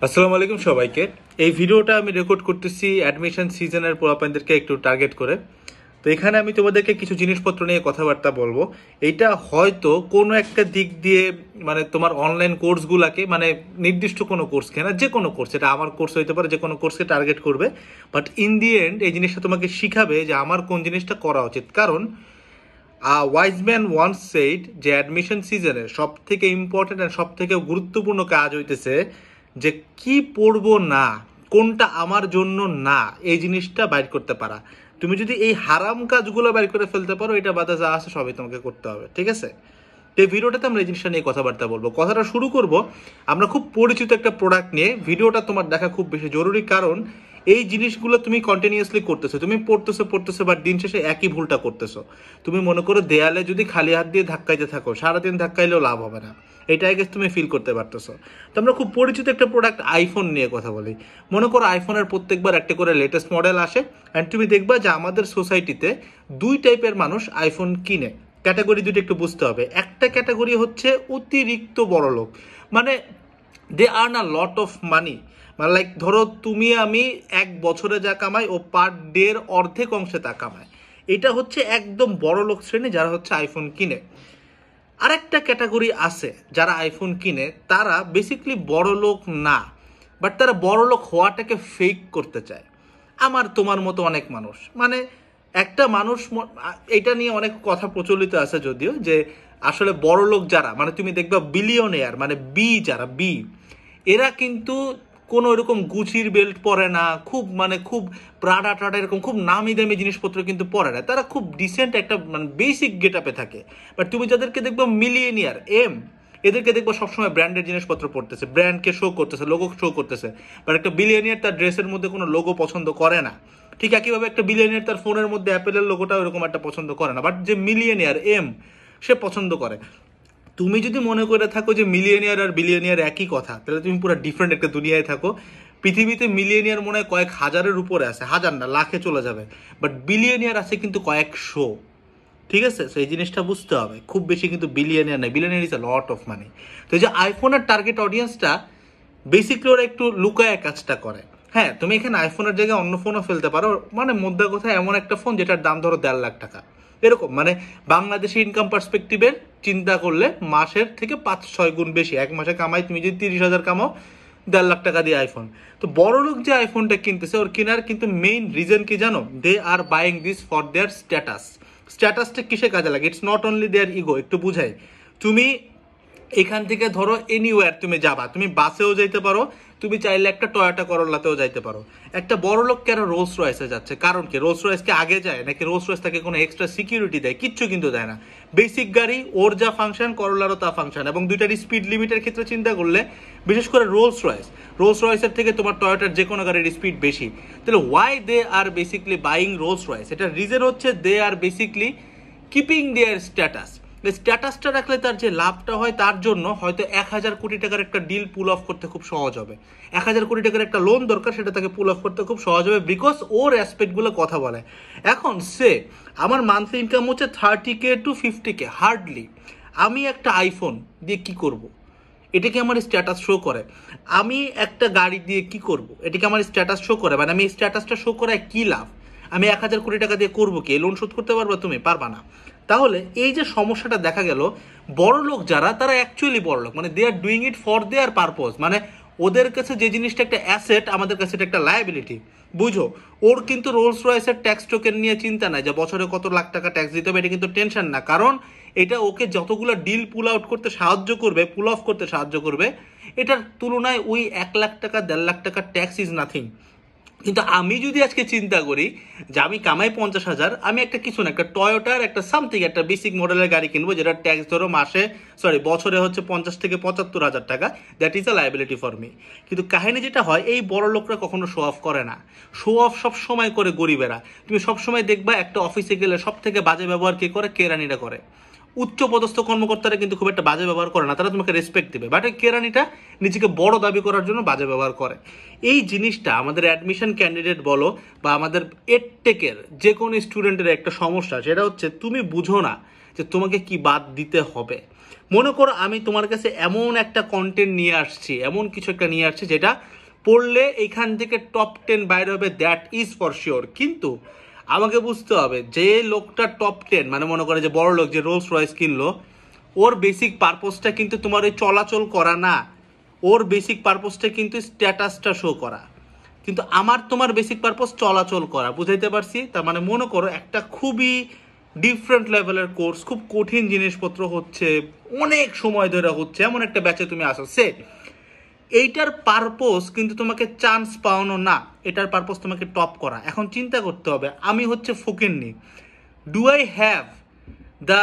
আসসালামু আলাইকুম সবাইকে। এই ভিডিওটা আমি রেকর্ড করতেছি অ্যাডমিশন সিজনের পোলাপানদেরকে একটু টার্গেট করে। তো এখানে আমি তোমাদেরকে কিছু জিনিসপত্র নিয়ে কথাবার্তা বলবো। এইটা হয়তো কোনো একটা দিক দিয়ে মানে তোমার অনলাইন কোর্সগুলোকে মানে নির্দিষ্ট কোনো কোর্সকে না, যে কোনো কোর্স, এটা আমার কোর্স হইতে পারে, যে কোনো কোর্সকে টার্গেট করবে। বাট ইন দি এন্ড এই জিনিসটা তোমাকে শিখাবে যে আমার কোন জিনিসটা করা উচিত। কারণ ওয়াইজ ম্যান ওয়ান্স সেইড যে অ্যাডমিশন সিজনের সব থেকে ইম্পর্টেন্ট আর সব থেকে গুরুত্বপূর্ণ কাজ হইতেছে যে কি পড়বো না, কোনটা আমার জন্য না, এই জিনিসটা বাইর করতে পারা। তুমি যদি এই হারাম কাজগুলো বাইর করে ফেলতে পারো, এটা বাদে যা আছে সবই তোমাকে করতে হবে, ঠিক আছে? তো এই ভিডিওটাতে আমরা এই জিনিসটা নিয়ে কথাবার্তা বলবো। কথাটা শুরু করব আমরা খুব পরিচিত একটা প্রোডাক্ট নিয়ে। ভিডিওটা তোমার দেখা খুব বেশি জরুরি, কারণ এই জিনিসগুলো তুমি কন্টিনিউয়াসলি করতেছো, তুমি পড়তেছো বাট দিন শেষে একই ভুলটা করতেছো। তুমি মনে করো দেয়ালে যদি খালি হাত দিয়ে ধাক্কাইতে থাকো, সারাদিন ধাক্কাইলেও লাভ হবে না, এটাই গেছে তুমি ফিল করতে পারতেছো। তো আমরা খুব পরিচিত একটা প্রোডাক্ট আইফোন নিয়ে কথা বলি। মনে করো আইফোনের প্রত্যেকবার একটা করে লেটেস্ট মডেল আসে, অ্যান্ড তুমি দেখবা যে আমাদের সোসাইটিতে দুই টাইপের মানুষ আইফোন কিনে। ক্যাটাগরি দুটো একটু বুঝতে হবে। একটা ক্যাটাগরি হচ্ছে অতিরিক্ত বড় লোক, মানে দে earn a lot of money. মানে লাইক ধরো তুমি আমি এক বছরে যা কামাই ও পার ডের অর্ধেক অংশে তা কামায়। এটা হচ্ছে একদম বড় লোক শ্রেণী যারা হচ্ছে আইফোন কিনে। আরেকটা ক্যাটাগরি আছে যারা আইফোন কিনে, তারা বেসিকলি বড় লোক না, বাট তারা বড় লোক হওয়াটাকে ফেক করতে চায়। আমার তোমার মতো অনেক মানুষ, মানে একটা মানুষ এটা নিয়ে অনেক কথা প্রচলিত আছে যদিও, যে আসলে বড় লোক যারা, মানে তুমি দেখবা বিলিয়নিয়ার মানে যারা এরা কিন্তু কোনো এরকম গুচির বেল্ট পরে না, খুব মানে খুব প্রাডা টাডা এরকম খুব নামি দামি জিনিসপত্র কিন্তু পরে না। তারা খুব ডিসেন্ট একটা মানে বেসিক গেট আপে থাকে। বাট তুমি যাদেরকে দেখবো মিলিয়নিয়ার এদেরকে দেখবো সবসময় ব্র্যান্ডের জিনিসপত্র পড়তেছে, ব্র্যান্ডকে শো করতেছে, লোগো শো করতেছে। বাট একটা বিলিয়নিয়ার তার ড্রেসের মধ্যে কোনো লোগো পছন্দ করে না। ঠিক একইভাবে একটা বিলিয়নিয়ার তার ফোনের মধ্যে অ্যাপেলের লোগোটা ওরকম একটা পছন্দ করে না। বাট যে মিলিয়নিয়ার সে পছন্দ করে। তুমি যদি মনে করে থাকো যে মিলিয়নিয়ার আর বিলিয়নিয়ার একই কথা, তাহলে তুমি পুরো ডিফারেন্ট একটা দুনিয়ায় থাকো। পৃথিবীতে মিলিয়নিয়ার মনে হয় কয়েক হাজারের উপরে আছে, হাজার না লাখে চলে যাবে, বাট বিলিয়নিয়ার আছে কিন্তু কয়েকশো। ঠিক আছে, তো এই জিনিসটা বুঝতে হবে। খুব বেশি কিন্তু বিলিয়নিয়ার নাই, billionaire is a lot of money. তো এই যে আইফোনের টার্গেট অডিয়েন্সটা বেসিকলি ওরা একটু লুকায় কাজটা করে। হ্যাঁ, তুমি এখানে আইফোনের জায়গায় অন্য ফোনও ফেলতে পারো, মানে মধ্যে কথা এমন একটা ফোন যেটার দাম ধরো 1.5 লাখ টাকা এরকম। মানে বাংলাদেশি ইনকাম পার্সপেক্টিভের চিন্তা করলে মাসের থেকে 5-6 গুণ বেশি। এক মাসে কামাই তুমি যদি 30,000 কামাও, 1.5 লাখ টাকা দিয়ে আইফোন। তো বড় লোক যে আইফোনটা কিনতেছে, ওর কেনার কিন্তু মেইন রিজন কি জানো? They are buying this for their status. স্ট্যাটাসটা কিসে কাজে লাগে? It's not only their ego. একটু বুঝাই, তুমি এখান থেকে ধরো এনিওয়্যার তুমি যাবা, তুমি বাসেও যাইতে পারো, তুমি চাইলে একটা টয়োটা করোলাতেও যাইতে পারো। একটা বড় লোক কেন রোলস রয়েসে যাচ্ছে? কারণ কি? রোলস রয়েসকে আগে যায় নাকি রোলস রয়েস তাকে কোনো এক্সট্রা সিকিউরিটি দেয়? কিচ্ছু কিন্তু দেয় না। বেসিক গাড়ি, ওর যা ফাংশন করোলারও তা ফাংশন, এবং দুইটার স্পিড লিমিটের ক্ষেত্রে চিন্তা করলে বিশেষ করে রোলস রয়েসের থেকে তোমার টয়োটার যে কোনো গাড়ির স্পিড বেশি। তাহলে why they are basically buying Rolls Royce? এটার রিজন হচ্ছে they are basically keeping their status. স্ট্যাটাসটা রাখলে তার যে লাভটা হয়, তার জন্য হয়তো 1,000 কোটি টাকার একটা ডিল পুল অফ করতে খুব সহজ হবে। 1,000 কোটি টাকার একটা লোন দরকার, সেটা তাকে পুল অফ করতে খুব সহজ হবে, বিকজ ওর অ্যাসপেক্টগুলো কথা বলে। এখন আমার মান্থলি ইনকাম হচ্ছে 30K to 50K হার্ডলি। আমি একটা আইফোন দিয়ে কি করব? এটা কি আমার স্ট্যাটাস শো করে? আমি একটা গাড়ি দিয়ে কি করব? এটা কি আমার স্ট্যাটাস শো করে? মানে আমি স্ট্যাটাসটা শো করায় কি লাভ? আমি 1,000 কোটি টাকা দিয়ে করবো কি? লোন শোধ করতে পারবা তুমি? পারবা না। তাহলে এই যে সমস্যাটা দেখা গেল, বড় লোক যারা, তারা অ্যাকচুয়ালি বড় লোক, মানে they are doing it for their purpose. মানে ওদের কাছে যে জিনিসটা একটা অ্যাসেট, আমাদের কাছে এটা একটা লায়াবিলিটি। বুঝো, ওর কিন্তু রোলস রয়েসের ট্যাক্স টোকেন নিয়ে চিন্তা নাই যে বছরে কত লাখ টাকা ট্যাক্স দিতে হবে, এটা কিন্তু টেনশন না। কারণ এটা ওকে যতগুলো ডিল পুল আউট করতে সাহায্য করবে, পুল অফ করতে সাহায্য করবে, এটার তুলনায় ওই 1 লাখ টাকা 1.5 লাখ টাকা ট্যাক্স ইজ নাথিং। কিন্তু আমি যদি আজকে চিন্তা করি যে আমি কামাই 50,000, আমি একটা কিছু না, একটা টয়োটার একটা সামথিং একটা বেসিক মডেলের গাড়ি কিনবো, যেটা ট্যাক্স ধরো বছরে হচ্ছে 50 থেকে 75,000 টাকা, that is a liability for me. কিন্তু কাহিনী যেটা হয়, এই বড় লোকরা কখনো শো অফ করে না। শো অফ সব সময় করে গরিবেরা। তুমি সবসময় দেখবা একটা অফিসে গেলে সব থেকে বাজে ব্যবহার কে করে? কেরানিরা করে। উচ্চ পদস্থ কর্মকর্তারা কিন্তু খুব একটা বাজে ব্যবহার করে না, তারা তোমাকে রেসপেক্ট দেবে। বাট এই কেরানিটা নিজেকে বড় দাবি করার জন্য বাজে ব্যবহার করে। এই জিনিসটা আমাদের অ্যাডমিশন ক্যান্ডিডেট বলো বা আমাদের এডটেকের যে কোনো স্টুডেন্টের একটা সমস্যা, সেটা হচ্ছে তুমি বুঝো না যে তোমাকে কি বাদ দিতে হবে। মনে করো আমি তোমার কাছে এমন একটা কন্টেন্ট নিয়ে আসছি, এমন কিছু একটা নিয়ে আসছি যেটা পড়লে এখান থেকে টপ 10 বাইরে হবে, দ্যাট ইজ ফর শিওর। কিন্তু আমাকে বুঝতে হবে যে লোকটা টপ 10, মানে মনে করে যে বড় লোক যে রোলস রয়েস কিনলো, ওর বেসিক পারপোজটা কিন্তু তোমার ওই চলাচল করা না, ওর বেসিক পারপোজটা কিন্তু স্ট্যাটাসটা শো করা। কিন্তু আমার তোমার বেসিক পারপোজ চলাচল করা, বুঝাইতে পারছি? তার মানে মনে করো একটা খুবই ডিফারেন্ট লেভেলের কোর্স, খুব কঠিন জিনিসপত্র হচ্ছে, অনেক সময় ধরে হচ্ছে, এমন একটা ব্যাচে তুমি আসো, সে এইটার পারপোজ কিন্তু তোমাকে চান্স পাওয়ানো না, এটার পারপোজ তোমাকে টপ করা। এখন চিন্তা করতে হবে, আমি হচ্ছে ফকিন্নি, ডু আই হ্যাভ দ্য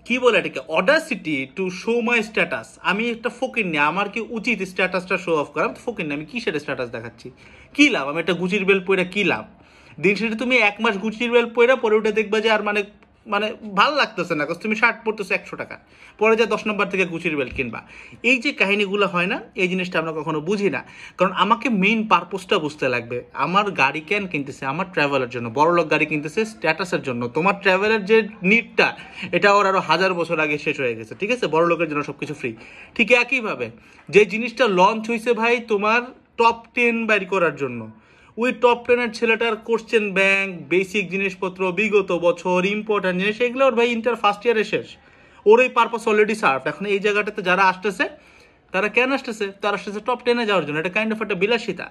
কি বলে এটাকে Audacity to show my status? আমি একটা ফকিন্নি, আমার কি উচিত স্ট্যাটাসটা শো অফ করা? আমি ফকিন্নি, আমি কিসের স্ট্যাটাস দেখাচ্ছি? কি লাভ? আমি একটা গুচির বেল পরে কি লাভ? দিন শেষে তুমি 1 মাস গুচির বেল পরে পরে উঠে দেখবা যে আর মানে মানে ভাল লাগতেছে না, তুমি শার্ট পরতেছো 100 টাকা, পরে যা 10 নম্বর থেকে গুচির বেল কিনবা। এই যে কাহিনীগুলো হয় না, এই জিনিসটা আমরা কখনো বুঝি না। কারণ আমাকে মেইন পারপোজটা বুঝতে লাগবে। আমার গাড়ি কেন কিনতেছে? আমার ট্রাভেলের জন্য। বড় লোক গাড়ি কিনতেছে স্ট্যাটাসের জন্য। তোমার ট্রাভেলের যে নিডটা, এটা ওর আরো 1000 বছর আগে শেষ হয়ে গেছে, ঠিক আছে? বড় লোকের জন্য সবকিছু ফ্রি। ঠিক একইভাবে যে জিনিসটা লঞ্চ হয়েছে ভাই তোমার টপ 10 বাইর করার জন্য, ওই টপ 10-এর ছেলেটার কোশ্চেন ব্যাংক, বেসিক জিনিসপত্র, বিগত বছর ইম্পর্টেন্ট জিনিস, এগুলো ওর ভাই ইন্টার ফার্স্ট ইয়ারে শেষ। ওর এই পারপাস অলরেডি সার্ভ। এখন এই জায়গাটাতে যারা আসতেছে, তারা কেন আসতেছে? তারা আসতেছে টপ 10-এ যাওয়ার জন্য। এটা কাইন্ড অফ একটা বিলাসিতা।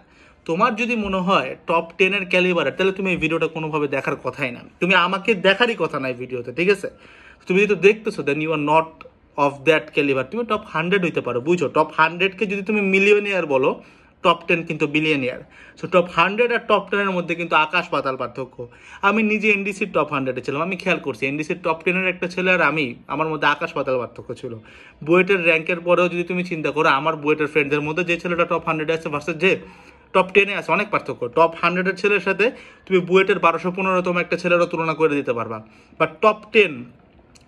তোমার যদি মনে হয় টপ 10-এর ক্যালিবারের, তাহলে তুমি এই ভিডিওটা কোনোভাবে দেখার কথাই না, তুমি আমাকে দেখারই কথা না এই ভিডিওতে, ঠিক আছে? তুমি যদি দেখতেছো, then you are not of that calibre. তুমি টপ 100 হইতে পারো, বুঝো? টপ 100-কে যদি তুমি মিলিয়নিয়ার বলো, টপ 10 কিন্তু বিলিয়নিয়ার। সো টপ 100 আর টপ 10-এর মধ্যে কিন্তু আকাশ পাতাল পার্থক্য। আমি নিজে এনডিসির টপ 100-এ ছিলাম, আমি খেয়াল করছি এনডিসির টপ 10-এর একটা ছেলে আর আমি, আমার মধ্যে আকাশ পাতাল পার্থক্য ছিল। বুয়েটের র্যাঙ্কের পরেও যদি তুমি চিন্তা করো, আমার বুয়েটের ফ্রেন্ডদের মধ্যে যে ছেলেটা টপ 100-এ আছে ভার্সেস যে টপ 10-এ আছে, অনেক পার্থক্য। টপ 100-এর ছেলের সাথে তুমি বুয়েটের 1215তম একটা ছেলেরও তুলনা করে দিতে পারবা, বাট টপ 10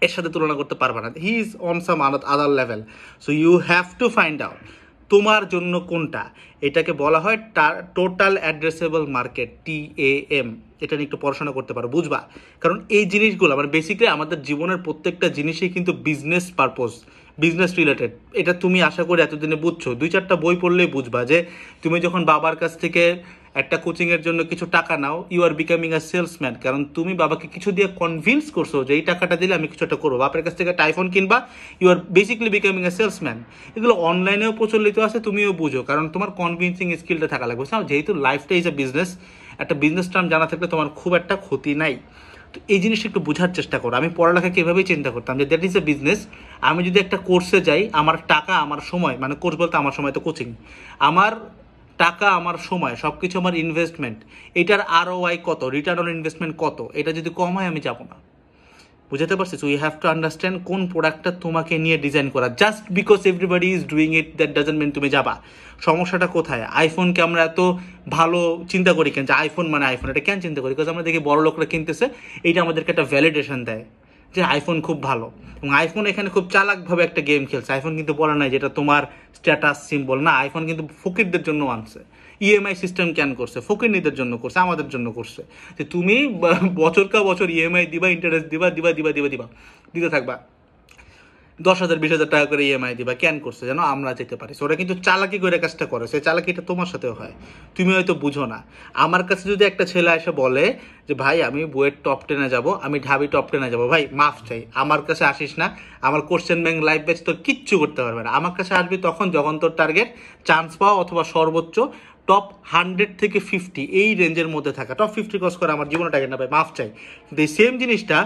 এর সাথে তুলনা করতে পারবা না। He is on some other level. So you have to find out তোমার জন্য কোনটা। এটাকে বলা হয় টোটাল অ্যাড্রেসেবল মার্কেট, TAM। এটা নিয়ে একটু পড়াশোনা করতে পারো, বুঝবা? কারণ এই জিনিসগুলো আমার বেসিক্যালি আমাদের জীবনের প্রত্যেকটা জিনিসই কিন্তু বিজনেস পারপোজ, বিজনেস রিলেটেড। এটা তুমি আশা করি এতদিনে বুঝছো। 2-4টা বই পড়লেই বুঝবা যে তুমি যখন বাবার কাছ থেকে একটা কোচিংয়ের জন্য কিছু টাকা নাও, you are becoming a salesman. কারণ তুমি বাবাকে কিছু দিয়ে কনভিন্স করছো যে এই টাকাটা দিলে আমি কিছু একটা করবো। বাপের কাছ থেকে একটা আইফোন কিনবা, you are basically becoming a salesman. এগুলো অনলাইনেও প্রচলিত আছে, তুমিও বুঝো, কারণ তোমার কনভিন্সিং স্কিলটা থাকা লাগবে। যেহেতু লাইফটা ইজ এ বিজনেস, একটা বিজনেস টার্ম জানা থাকলে তোমার খুব একটা ক্ষতি নাই। তো এই জিনিসটা একটু বোঝার চেষ্টা করো। আমি পড়ালেখাকে এভাবেই চিন্তা করতাম যে দ্যাট ইজ এ বিজনেস। আমি যদি একটা কোর্সে যাই, আমার টাকা আমার সময়, মানে কোর্স বলতে আমার সময় তো কোচিং, আমার টাকা আমার সময় সব কিছু আমার ইনভেস্টমেন্ট, এটার ROI কত, রিটার্ন অন ইনভেস্টমেন্ট কত, এটা যদি কম হয় আমি যাবো না। বুঝতে পারছি? So you have to understand কোন প্রোডাক্টটা তোমাকে নিয়ে ডিজাইন করা। Just because everybody is doing it, that doesn't mean তুমি যাবা। সমস্যাটা কোথায়? আইফোনকে আমরা এত ভালো চিন্তা করি কেন যে আইফোন মানে আইফোন? এটা কেন চিন্তা করি? বিকজ আমরা দেখি বড় লোকরা কিনতেছে, এইটা আমাদেরকে একটা ভ্যালিডেশন দেয় যে আইফোন খুব ভালো। এবং আইফোন এখানে খুব চালাকভাবে একটা গেম খেলছে। আইফোন কিন্তু বলে নাই যেটা তোমার স্ট্যাটাস সিম্বল না, আইফোন কিন্তু ফকিরদের জন্য আনছে। EMI সিস্টেম কেন করছে? ফকিরনীদের জন্য করছে, আমাদের জন্য করছে। যে তুমি বছর কা বছর EMI দিবা, ইন্টারেস্ট দিবা দিবা দিবা দিবা দিবা দিতে থাকবা, 10,000 20,000 টাকা করে EMI দিবা। কেন করছে? যেন আমরা যেতে পারি। ওরা কিন্তু চালাকি করে কাজটা করে, সেই চালাকিটা তোমার সাথেও হয়, তুমি হয়তো বুঝো না। আমার কাছে যদি একটা ছেলে এসে বলে যে ভাই আমি বুয়েট টপ 10-এ যাবো, আমি ঢাবি টপ 10-এ যাবো, ভাই মাফ চাই, আমার কাছে আসিস না। আমার কোশ্চেন ব্যাংক লাইভ ব্যাচ তোর কিচ্ছু করতে পারবে না। আমার কাছে আসবি তখন যখন তোর টার্গেট চান্স পাওয়া অথবা সর্বোচ্চ টপ 100 থেকে 50 এই রেঞ্জের মধ্যে থাকা। টপ 50 ক্রস করে আমার জীবনে টার্গেট না, ভাই মাফ চাই। কিন্তু এই সেম জিনিসটা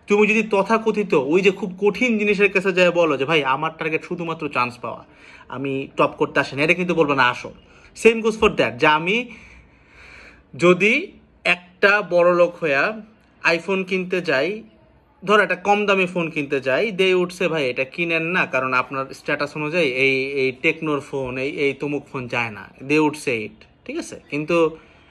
তুমি যদি তথাকথিত ওই যে খুব কঠিন জিনিসের কাছে যায় বলো যে ভাই আমার টার্গেট শুধুমাত্র চান্স পাওয়া, আমি টপ করতে আসি না, এটা কিন্তু বলবো না আসো। সেম গোজ ফর দ্যাট, যে আমি যদি একটা বড় লোক হইয়া আইফোন কিনতে যাই, ধর একটা কম দামি ফোন কিনতে যাই, দে উঠছে ভাই এটা কিনেন না কারণ আপনার স্ট্যাটাস অনুযায়ী এই এই টেকনোর ফোন, এই এই তমুক ফোন যায় না, দে উঠছে ইট, ঠিক আছে? কিন্তু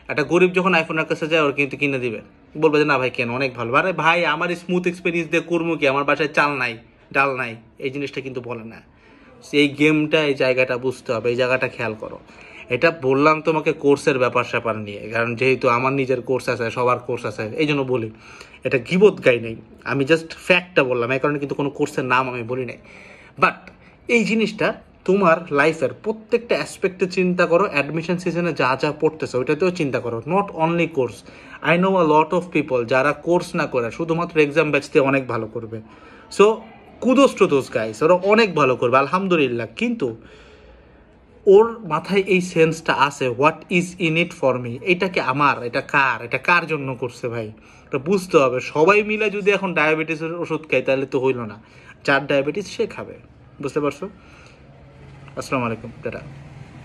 একটা গরিব যখন আইফোনের কাছে যায় ওর কিন্তু কিনে দিবে, বলবে যে না ভাই কেন, অনেক ভালো। আরে ভাই আমার স্মুথ এক্সপিরিয়েন্স দিয়ে করবো কি, আমার বাসায় চাল নাই ডাল নাই, এই জিনিসটা কিন্তু বলে না। এই গেমটা, এই জায়গাটা বুঝতে হবে, এই জায়গাটা খেয়াল করো। এটা বললাম তোমাকে কোর্সের ব্যাপার স্যাপার নিয়ে, কারণ যেহেতু আমার নিজের কোর্স আছে, সবার কোর্স আছে, এই জন্য বলি। এটা গিবত গাই নেই, আমি জাস্ট ফ্যাক্টটা বললাম, এই কারণে কিন্তু কোনো কোর্সের নাম আমি বলি নাই। বাট এই জিনিসটা তোমার লাইফের প্রত্যেকটা অ্যাসপেক্টে চিন্তা করো, অ্যাডমিশন সিজনে যা যা পড়তেছো ওইটাতেও চিন্তা করো, not only course. I know a lot of people যারা কোর্স না করে শুধুমাত্র এক্সাম ব্যাচতে অনেক ভালো করবে। সো কুদোস টু দোজ গাইস, ওরা অনেক ভালো করবে আলহামদুলিল্লাহ, কিন্তু ওর মাথায় এই সেন্সটা আছে, what is in it for me, এটাকে আমার, এটা কার জন্য করছে ভাই, এটা বুঝতে হবে। সবাই মিলে যদি এখন ডায়াবেটিসের ওষুধ খাই তাহলে তো হইল না, যার ডায়াবেটিস সে খাবে, বুঝতে পারছো? আসসালামু আলাইকুম, টাটা।